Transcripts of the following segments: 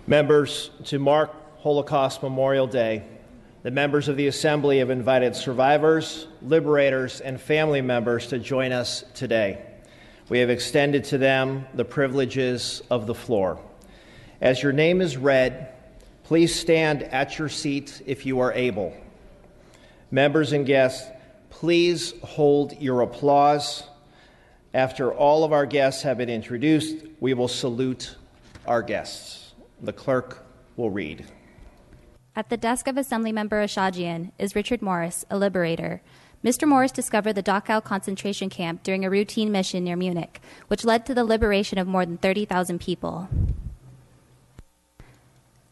Members, to mark Holocaust Memorial Day, the members of the Assembly have invited survivors, liberators, and family members to join us today. We have extended to them the privileges of the floor. As your name is read, please stand at your seat if you are able. Members and guests, please hold your applause. After all of our guests have been introduced, we will salute our guests. The clerk will read. At the desk of Assemblymember Ashajian is Richard Morris, a liberator. Mr. Morris discovered the Dachau concentration camp during a routine mission near Munich, which led to the liberation of more than 30,000 people.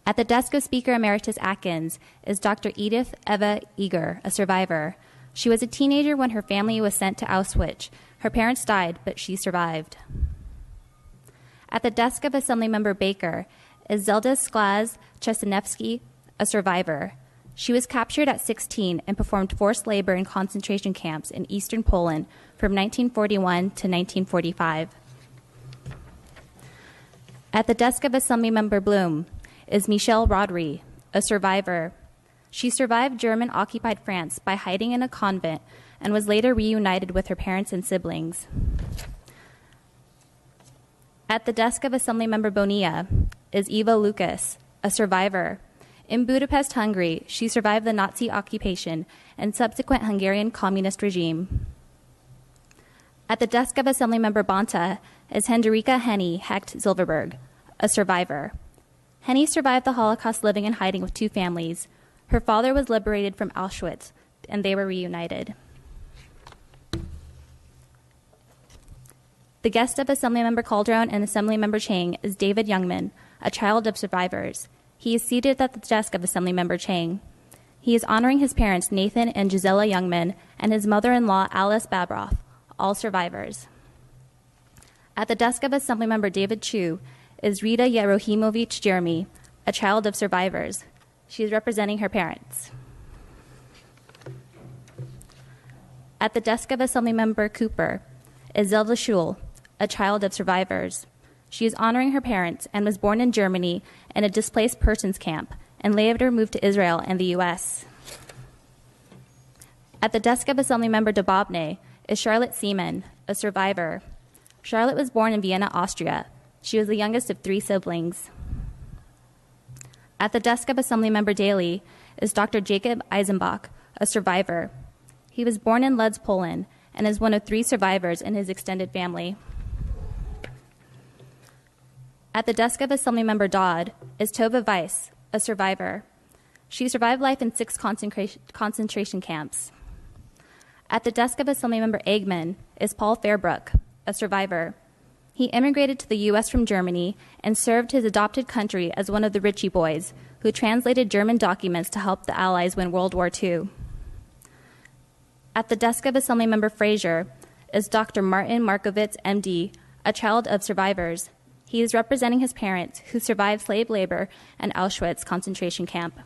At the desk of Speaker Emeritus Atkins is Dr. Edith Eva Eger, a survivor. She was a teenager when her family was sent to Auschwitz. Her parents died, but she survived. At the desk of Assemblymember Baker is Zelda Sklaz Chesanevsky, a survivor. She was captured at 16 and performed forced labor in concentration camps in eastern Poland from 1941 to 1945. At the desk of Assemblymember Bloom is Michelle Rodri, a survivor. She survived German-occupied France by hiding in a convent and was later reunited with her parents and siblings. At the desk of Assemblymember Bonilla is Eva Lucas, a survivor. In Budapest, Hungary, she survived the Nazi occupation and subsequent Hungarian communist regime. At the desk of Assemblymember Bonta is Hendrika Henny Hecht Zilverberg, a survivor. Henny survived the Holocaust living in hiding with two families. Her father was liberated from Auschwitz, and they were reunited. The guest of Assemblymember Calderon and Assemblymember Chang is David Youngman, a child of survivors. He is seated at the desk of Assemblymember Chang. He is honoring his parents, Nathan and Gisela Youngman, and his mother-in-law, Alice Babroff, all survivors. At the desk of Assemblymember David Chu is Rita Yerohimovich Jeremy, a child of survivors. She is representing her parents. At the desk of Assemblymember Cooper is Zelda Schul, a child of survivors. She is honoring her parents and was born in Germany in a displaced persons camp and later moved to Israel and the U.S. At the desk of Assemblymember Dobobne is Charlotte Seaman, a survivor. Charlotte was born in Vienna, Austria. She was the youngest of 3 siblings. At the desk of Assemblymember Daly is Dr. Jacob Eisenbach, a survivor. He was born in Lodz, Poland, and is one of 3 survivors in his extended family. At the desk of Assemblymember Dodd is Tova Weiss, a survivor. She survived life in 6 concentration camps. At the desk of Assemblymember Eggman is Paul Fairbrook, a survivor. He immigrated to the U.S. from Germany and served his adopted country as one of the Ritchie boys, who translated German documents to help the Allies win World War II. At the desk of Assemblymember Frazier is Dr. Martin Markovitz, MD, a child of survivors. He is representing his parents, who survived slave labor and Auschwitz concentration camp.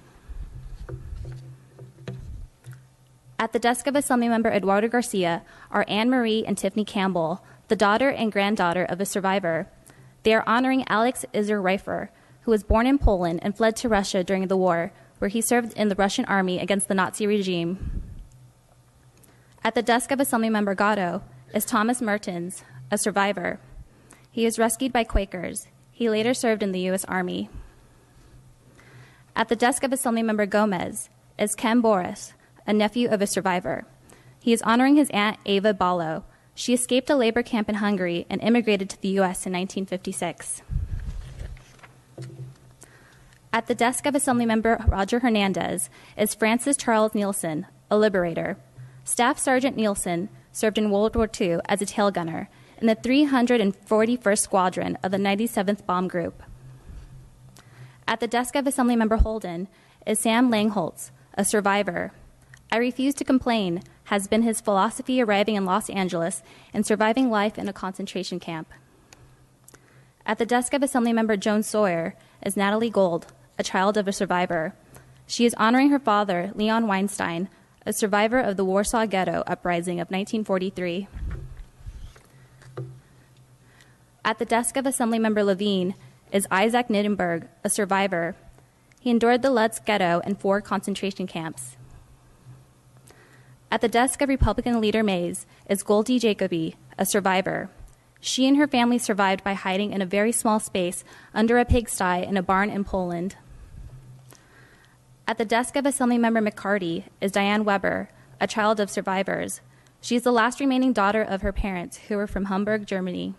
At the desk of Assemblymember Eduardo Garcia are Anne Marie and Tiffany Campbell, the daughter and granddaughter of a survivor. They are honoring Alex Izer Reifer, who was born in Poland and fled to Russia during the war, where he served in the Russian army against the Nazi regime. At the desk of Assemblymember Gatto is Thomas Mertens, a survivor. He was rescued by Quakers. He later served in the U.S. Army. At the desk of Assemblymember Gomez is Ken Boris, a nephew of a survivor. He is honoring his aunt Ava Ballo. She escaped a labor camp in Hungary and immigrated to the U.S. in 1956. At the desk of Assemblymember Roger Hernandez is Francis Charles Nielsen, a liberator. Staff Sergeant Nielsen served in World War II as a tail gunner in the 341st Squadron of the 97th Bomb Group. At the desk of Assemblymember Holden is Sam Langholtz, a survivor. I refuse to complain has been his philosophy arriving in Los Angeles and surviving life in a concentration camp. At the desk of Assemblymember Joan Sawyer is Natalie Gold, a child of a survivor. She is honoring her father, Leon Weinstein, a survivor of the Warsaw Ghetto uprising of 1943. At the desk of Assemblymember Levine is Isaac Nittenberg, a survivor. He endured the Lutz Ghetto and 4 concentration camps. At the desk of Republican leader Mays is Goldie Jacoby, a survivor. She and her family survived by hiding in a very small space under a pigsty in a barn in Poland. At the desk of Assemblymember McCarty is Diane Weber, a child of survivors. She is the last remaining daughter of her parents, who were from Hamburg, Germany.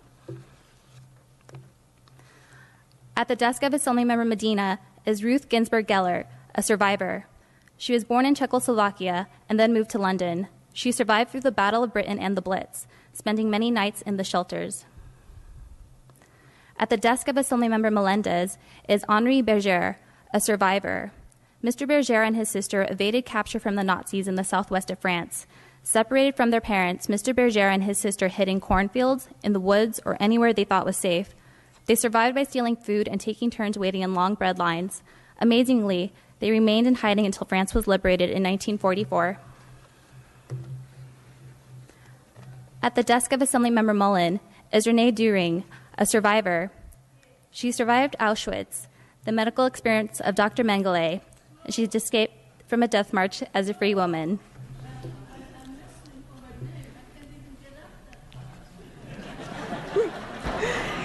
At the desk of Assemblymember Medina is Ruth Ginsburg Geller, a survivor. She was born in Czechoslovakia and then moved to London. She survived through the Battle of Britain and the Blitz, spending many nights in the shelters. At the desk of Assemblymember Melendez is Henri Berger, a survivor. Mr. Berger and his sister evaded capture from the Nazis in the southwest of France. Separated from their parents, Mr. Berger and his sister hid in cornfields, in the woods, or anywhere they thought was safe. They survived by stealing food and taking turns waiting in long bread lines. Amazingly, they remained in hiding until France was liberated in 1944. At the desk of Assemblymember Mullen is Renee During, a survivor. She survived Auschwitz, the medical experience of Dr. Mengele, and she escaped from a death march as a free woman.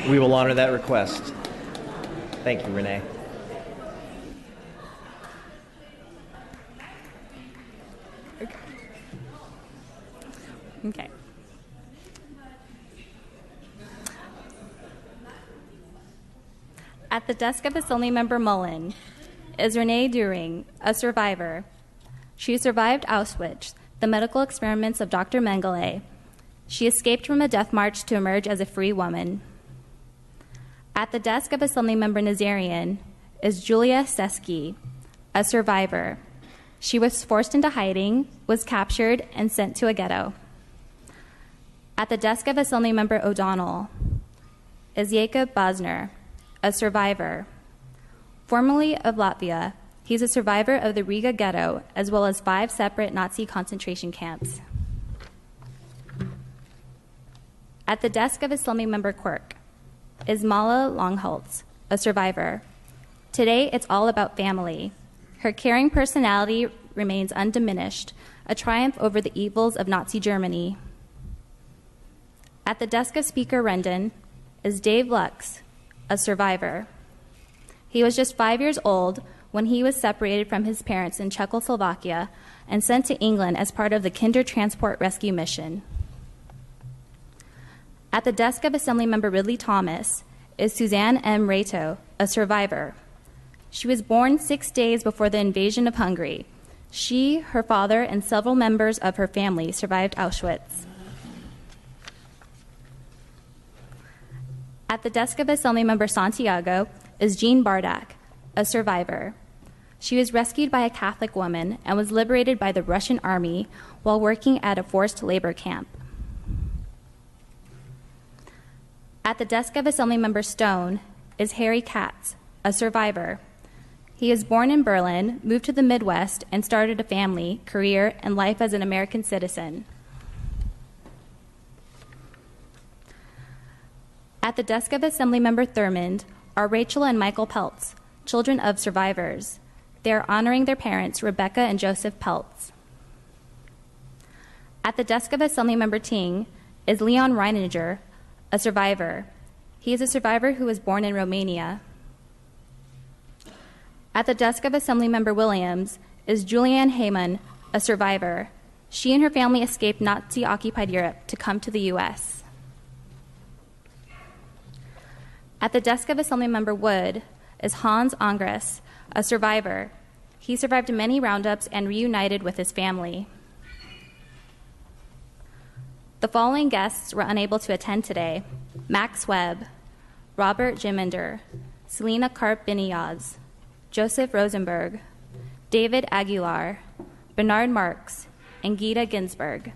We will honor that request. Thank you, Renee. Okay. At the desk of Assemblymember Mullen is Renee During, a survivor. She survived Auschwitz, the medical experiments of Dr. Mengele. She escaped from a death march to emerge as a free woman. At the desk of Assemblymember Nazarian is Julia Seski, a survivor. She was forced into hiding, was captured, and sent to a ghetto. At the desk of Assemblymember O'Donnell is Jacob Bosner, a survivor. Formerly of Latvia, he's a survivor of the Riga ghetto, as well as 5 separate Nazi concentration camps. At the desk of Assemblymember Quirk is Mala Longholtz, a survivor. Today, it's all about family. Her caring personality remains undiminished, a triumph over the evils of Nazi Germany. At the desk of Speaker Rendon is Dave Lux, a survivor. He was just 5 years old when he was separated from his parents in Czechoslovakia and sent to England as part of the Kinder Transport Rescue Mission. At the desk of Assemblymember Ridley Thomas is Suzanne M. Rato, a survivor. She was born 6 days before the invasion of Hungary. She, her father, and several members of her family survived Auschwitz. At the desk of Assemblymember Santiago is Jean Bardak, a survivor. She was rescued by a Catholic woman and was liberated by the Russian army while working at a forced labor camp. At the desk of Assemblymember Stone is Harry Katz, a survivor. He is born in Berlin, moved to the Midwest, and started a family, career, and life as an American citizen. At the desk of Assemblymember Thurmond are Rachel and Michael Peltz, children of survivors. They are honoring their parents, Rebecca and Joseph Peltz. At the desk of Assemblymember Ting is Leon Reininger, a survivor. He is a survivor who was born in Romania. At the desk of Assemblymember Williams is Julianne Heyman, a survivor. She and her family escaped Nazi-occupied Europe to come to the U.S. At the desk of Assemblymember Wood is Hans Angres, a survivor. He survived many roundups and reunited with his family. The following guests were unable to attend today: Max Webb, Robert Jiminder, Selena Karp-Biniaz, Joseph Rosenberg, David Aguilar, Bernard Marks, and Gita Ginsburg.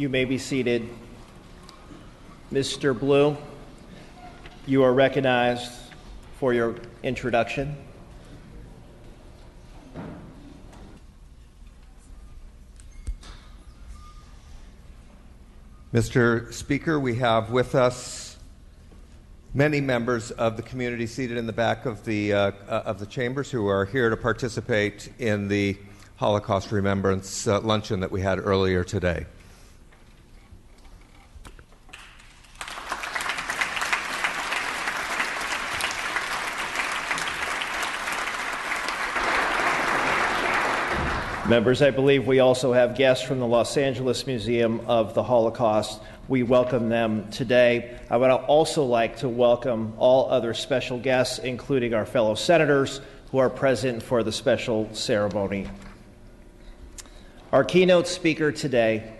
You may be seated. Mr. Blue, you are recognized for your introduction. Mr. Speaker, we have with us many members of the community seated in the back of the chambers who are here to participate in the Holocaust Remembrance luncheon that we had earlier today. Members, I believe we also have guests from the Los Angeles Museum of the Holocaust. We welcome them today. I would also like to welcome all other special guests, including our fellow senators who are present for the special ceremony. Our keynote speaker today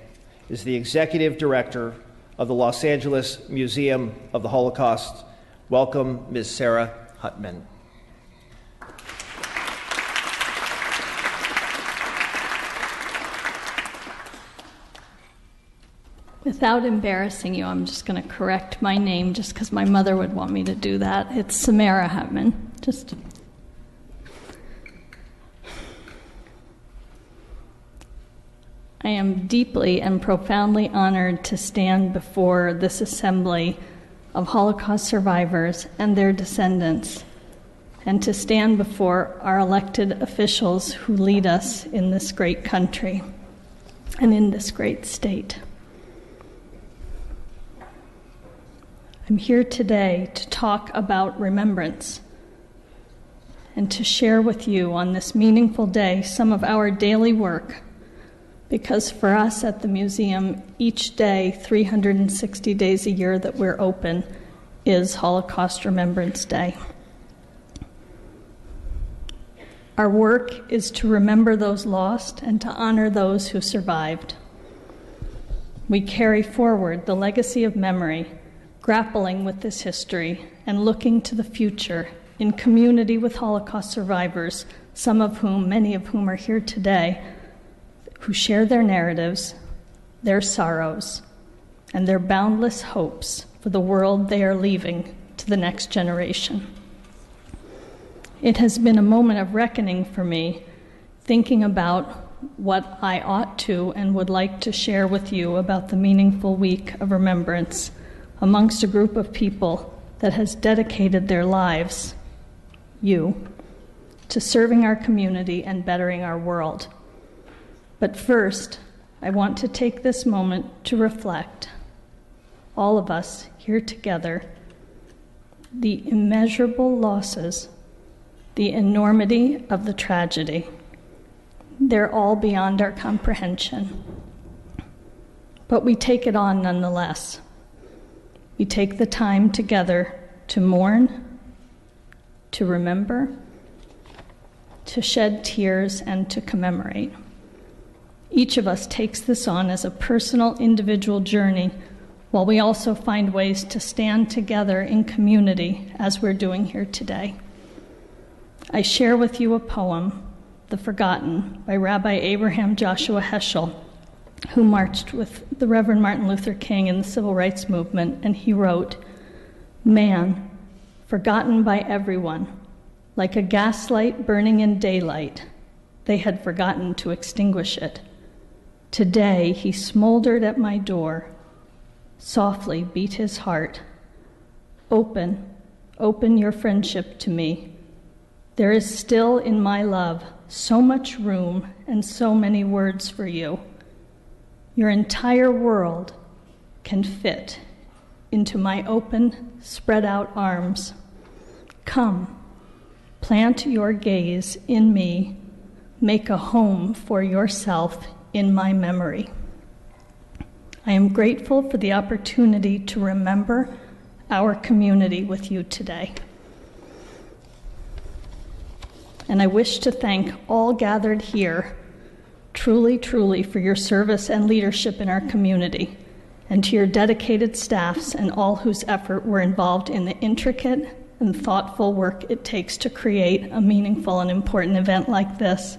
is the Executive Director of the Los Angeles Museum of the Holocaust. Welcome, Ms. Sarah Huttman. Without embarrassing you, I'm just going to correct my name just because my mother would want me to do that. It's Samara Huttman. I am deeply and profoundly honored to stand before this assembly of Holocaust survivors and their descendants, and to stand before our elected officials who lead us in this great country and in this great state. I'm here today to talk about remembrance and to share with you on this meaningful day some of our daily work, because for us at the museum, each day, 360 days a year that we're open, is Holocaust Remembrance Day. Our work is to remember those lost and to honor those who survived. We carry forward the legacy of memory, grappling with this history and looking to the future in community with Holocaust survivors, many of whom are here today, who share their narratives, their sorrows, and their boundless hopes for the world they are leaving to the next generation. It has been a moment of reckoning for me, thinking about what I ought to and would like to share with you about the meaningful week of remembrance amongst a group of people that has dedicated their lives, to serving our community and bettering our world. But first, I want to take this moment to reflect, all of us here together, the immeasurable losses, the enormity of the tragedy. They're all beyond our comprehension. But we take it on nonetheless. We take the time together to mourn, to remember, to shed tears, and to commemorate. Each of us takes this on as a personal, individual journey, while we also find ways to stand together in community as we're doing here today. I share with you a poem, The Forgotten, by Rabbi Abraham Joshua Heschel, who marched with the Reverend Martin Luther King in the Civil Rights Movement, and he wrote, "Man, forgotten by everyone, like a gaslight burning in daylight, they had forgotten to extinguish it. Today he smoldered at my door, softly beat his heart. Open, open your friendship to me. There is still in my love so much room and so many words for you. Your entire world can fit into my open, spread out arms. Come, plant your gaze in me, make a home for yourself in my memory." I am grateful for the opportunity to remember our community with you today. And I wish to thank all gathered here truly, truly for your service and leadership in our community, and to your dedicated staffs and all whose effort were involved in the intricate and thoughtful work it takes to create a meaningful and important event like this.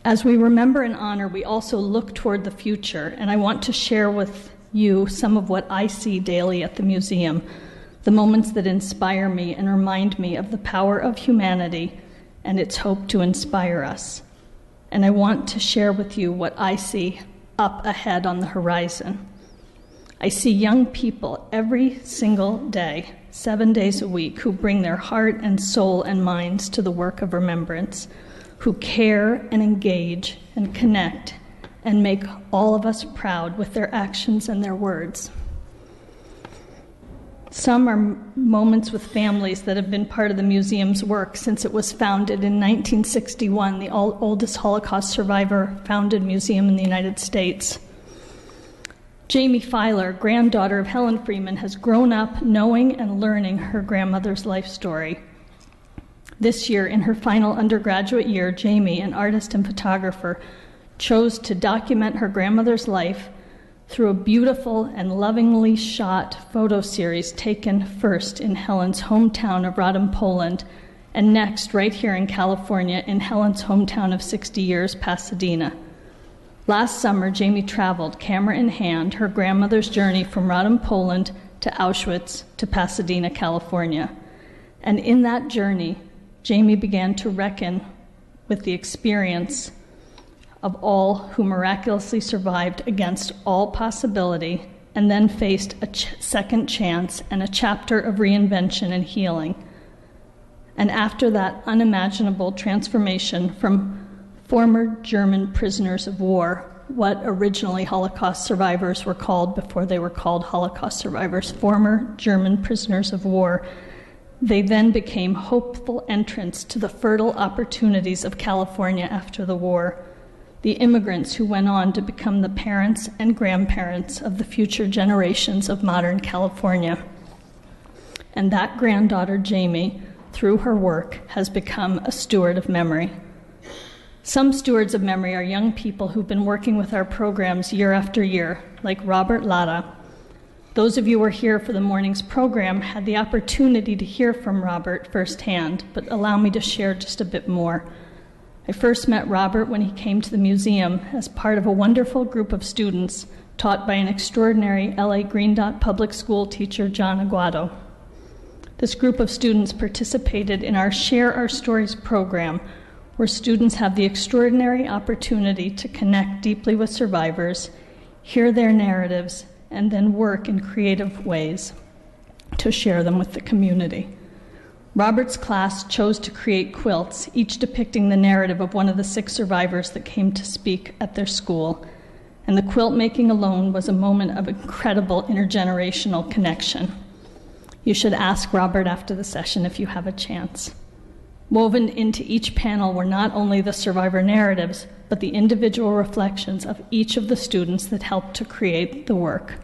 As we remember and honor, we also look toward the future, and I want to share with you some of what I see daily at the museum, the moments that inspire me and remind me of the power of humanity and its hope to inspire us. And I want to share with you what I see up ahead on the horizon. I see young people every single day, 7 days a week, who bring their heart and soul and minds to the work of remembrance, who care and engage and connect and make all of us proud with their actions and their words. Some are moments with families that have been part of the museum's work since it was founded in 1961, the oldest Holocaust survivor-founded museum in the United States. Jamie Filer, granddaughter of Helen Freeman, has grown up knowing and learning her grandmother's life story. This year, in her final undergraduate year, Jamie, an artist and photographer, chose to document her grandmother's life through a beautiful and lovingly shot photo series taken first in Helen's hometown of Radom, Poland, and next right here in California in Helen's hometown of 60 years, Pasadena. Last summer, Jamie traveled, camera in hand, her grandmother's journey from Radom, Poland to Auschwitz to Pasadena, California. And in that journey, Jamie began to reckon with the experience of all who miraculously survived against all possibility and then faced a second chance and a chapter of reinvention and healing. And after that unimaginable transformation from former German prisoners of war, what originally Holocaust survivors were called before they were called Holocaust survivors, former German prisoners of war, they then became hopeful entrants to the fertile opportunities of California after the war, the immigrants who went on to become the parents and grandparents of the future generations of modern California. And that granddaughter, Jamie, through her work, has become a steward of memory. Some stewards of memory are young people who've been working with our programs year after year, like Robert Lara. Those of you who were here for the morning's program had the opportunity to hear from Robert firsthand, but allow me to share just a bit more. I first met Robert when he came to the museum as part of a wonderful group of students taught by an extraordinary LA Green Dot public school teacher, John Aguado. This group of students participated in our Share Our Stories program, where students have the extraordinary opportunity to connect deeply with survivors, hear their narratives, and then work in creative ways to share them with the community. Robert's class chose to create quilts, each depicting the narrative of one of the 6 survivors that came to speak at their school. And the quilt making alone was a moment of incredible intergenerational connection. You should ask Robert after the session if you have a chance. Woven into each panel were not only the survivor narratives, but the individual reflections of each of the students that helped to create the work.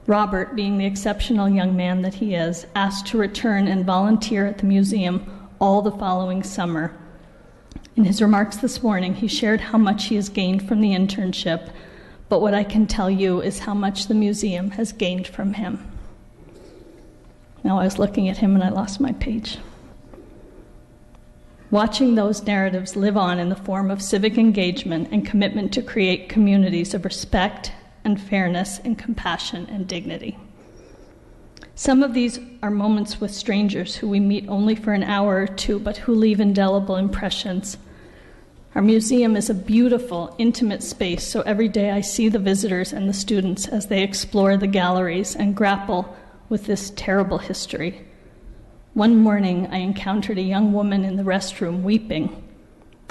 Robert, being the exceptional young man that he is, asked to return and volunteer at the museum all the following summer. In his remarks this morning, he shared how much he has gained from the internship, but what I can tell you is how much the museum has gained from him. Now I was looking at him and I lost my page. Watching those narratives live on in the form of civic engagement and commitment to create communities of respect and fairness and compassion and dignity. Some of these are moments with strangers who we meet only for an hour or two, but who leave indelible impressions. Our museum is a beautiful, intimate space, so every day I see the visitors and the students as they explore the galleries and grapple with this terrible history. One morning, I encountered a young woman in the restroom weeping.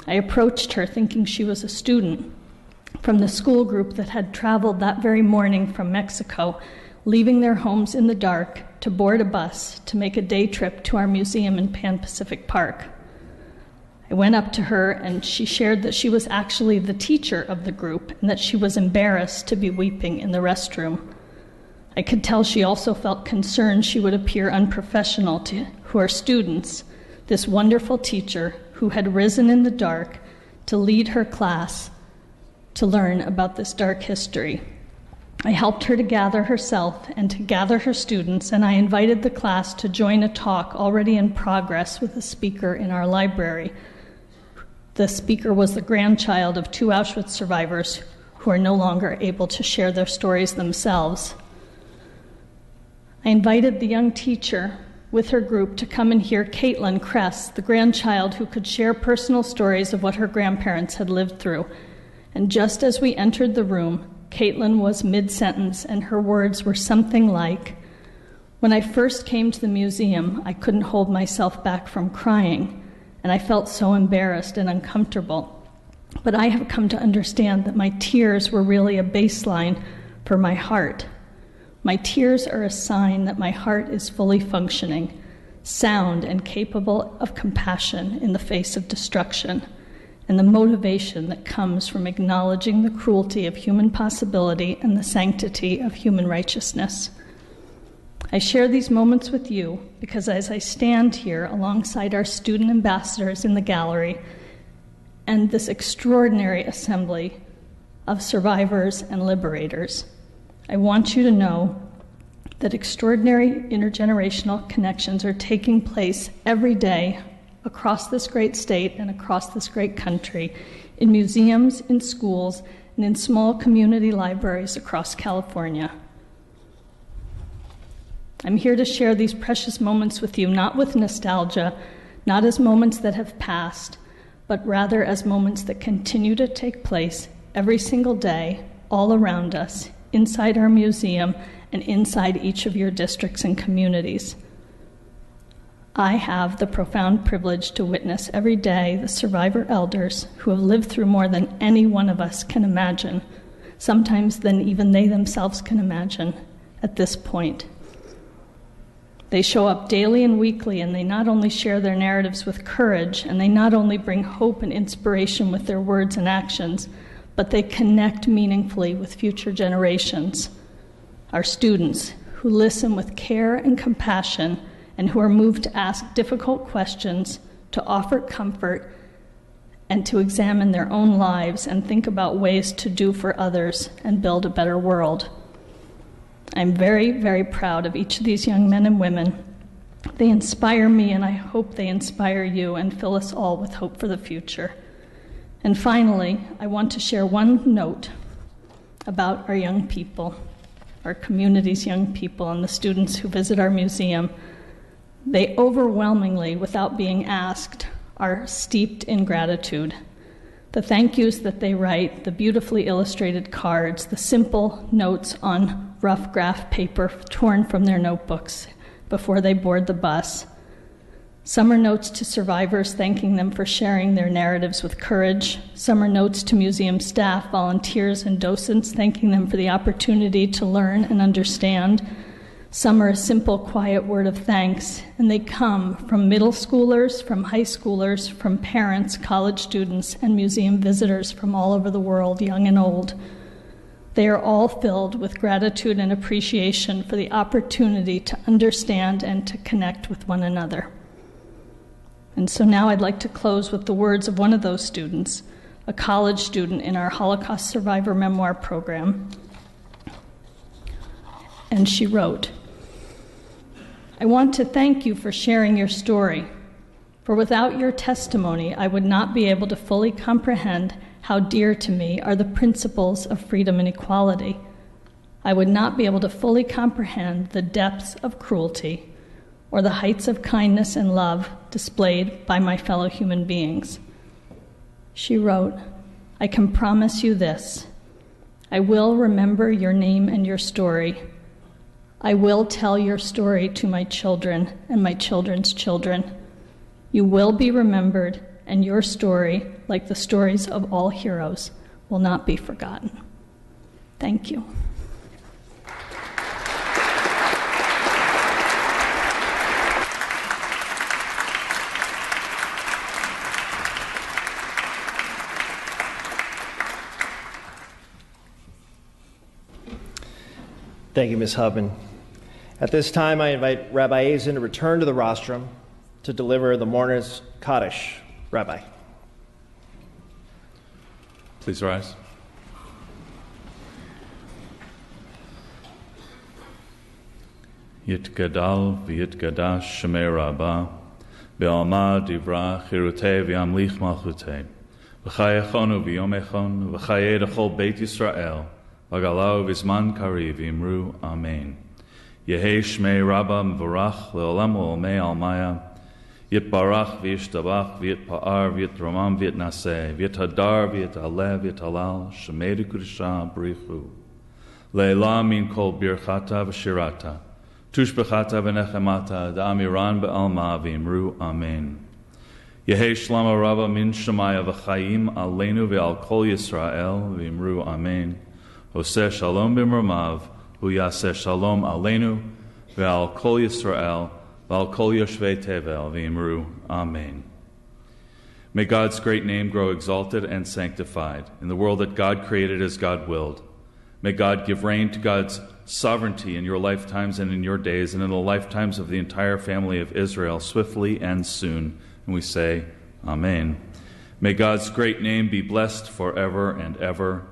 I approached her thinking she was a student from the school group that had traveled that very morning from Mexico, leaving their homes in the dark to board a bus to make a day trip to our museum in Pan Pacific Park. I went up to her and she shared that she was actually the teacher of the group and that she was embarrassed to be weeping in the restroom. I could tell she also felt concerned she would appear unprofessional to her students, this wonderful teacher who had risen in the dark to lead her class to learn about this dark history. I helped her to gather herself and to gather her students, and I invited the class to join a talk already in progress with a speaker in our library The speaker was the grandchild of 2 Auschwitz survivors who are no longer able to share their stories themselves. I invited the young teacher with her group to come and hear Caitlin Kress, the grandchild who could share personal stories of what her grandparents had lived through. And just as we entered the room, Caitlin was mid-sentence, and her words were something like, "When I first came to the museum, I couldn't hold myself back from crying, and I felt so embarrassed and uncomfortable. But I have come to understand that my tears were really a baseline for my heart. My tears are a sign that my heart is fully functioning, sound and capable of compassion in the face of destruction, and the motivation that comes from acknowledging the cruelty of human possibility and the sanctity of human righteousness. I share these moments with you because as I stand here alongside our student ambassadors in the gallery and this extraordinary assembly of survivors and liberators, I want you to know that extraordinary intergenerational connections are taking place every day across this great state and across this great country, in museums, in schools, and in small community libraries across California. I'm here to share these precious moments with you, not with nostalgia, not as moments that have passed, but rather as moments that continue to take place every single day, all around us, inside our museum and inside each of your districts and communities. I have the profound privilege to witness every day the survivor elders who have lived through more than any one of us can imagine, sometimes than even they themselves can imagine at this point. They show up daily and weekly, and they not only share their narratives with courage, and they not only bring hope and inspiration with their words and actions, but they connect meaningfully with future generations. Our students, who listen with care and compassion, and who are moved to ask difficult questions, to offer comfort, and to examine their own lives and think about ways to do for others and build a better world. I'm very, very proud of each of these young men and women. They inspire me, and I hope they inspire you and fill us all with hope for the future. And finally, I want to share one note about our young people, our community's young people, and the students who visit our museum. They overwhelmingly, without being asked, are steeped in gratitude. The thank yous that they write, the beautifully illustrated cards, the simple notes on rough graph paper torn from their notebooks before they board the bus. Some are notes to survivors thanking them for sharing their narratives with courage. Some are notes to museum staff, volunteers, and docents thanking them for the opportunity to learn and understand. Some are a simple, quiet word of thanks, and they come from middle schoolers, from high schoolers, from parents, college students, and museum visitors from all over the world, young and old. They are all filled with gratitude and appreciation for the opportunity to understand and to connect with one another. And so now I'd like to close with the words of one of those students, a college student in our Holocaust Survivor Memoir program. And she wrote, "I want to thank you for sharing your story, for without your testimony, I would not be able to fully comprehend how dear to me are the principles of freedom and equality. I would not be able to fully comprehend the depths of cruelty or the heights of kindness and love displayed by my fellow human beings." She wrote, "I can promise you this. I will remember your name and your story. I will tell your story to my children and my children's children. You will be remembered, and your story, like the stories of all heroes, will not be forgotten." Thank you. Thank you, Ms. Hubman. At this time, I invite Rabbi Azen to return to the rostrum to deliver the mourner's Kaddish. Rabbi. Please rise. Yitgadal v'yitgadash shemei Rabbah, be'alma divra chirutei v'yamlich malchutei. V'chayechonu v'yomechon, v'chayei d'chol Beit Yisrael, v'galau v'zman kariv v'imru Amen. Yehei Shmei Rabba Mvarach le'olam u'olmei almaya, Yitbarach v'yishtabach v'yitpa'ar v'yitramam v'yitnaseh, v'yithadar v'yit'aleh v'yit'alal, Shemei d'Kudusha b'richu. Le'ela min kol birchata v'shirata, tushbechata v'nechemata, da'amiran be'alma v'imru Amen. Yehei Shlama Rabba min Shemaya v'chayim aleinu ve'al kol Yisrael v'imru Amen. Oseh shalom b'mramav, hu yaseh shalom aleinu ve'al kol Yisrael ve'al kol yoshvei tevel v'imru Amen. May God's great name grow exalted and sanctified in the world that God created as God willed. May God give reign to God's sovereignty in your lifetimes and in your days and in the lifetimes of the entire family of Israel swiftly and soon. And we say, Amen. May God's great name be blessed forever and ever.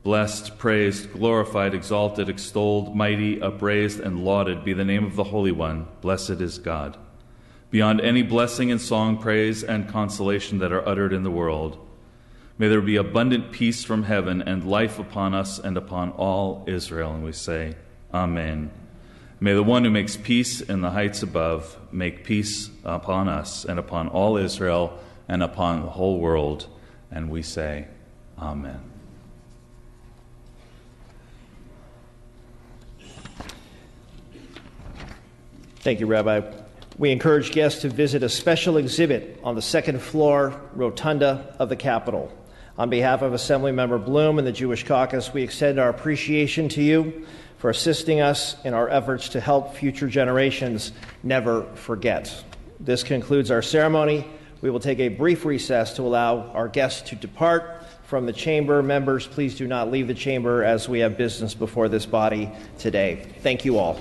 Blessed, praised, glorified, exalted, extolled, mighty, upraised, and lauded be the name of the Holy One. Blessed is God. Beyond any blessing and song, praise, and consolation that are uttered in the world, may there be abundant peace from heaven and life upon us and upon all Israel. And we say, Amen. May the one who makes peace in the heights above make peace upon us and upon all Israel and upon the whole world. And we say, Amen. Thank you, Rabbi. We encourage guests to visit a special exhibit on the second floor rotunda of the Capitol. On behalf of Assemblymember Bloom and the Jewish Caucus, we extend our appreciation to you for assisting us in our efforts to help future generations never forget. This concludes our ceremony. We will take a brief recess to allow our guests to depart from the chamber. Members, please do not leave the chamber as we have business before this body today. Thank you all.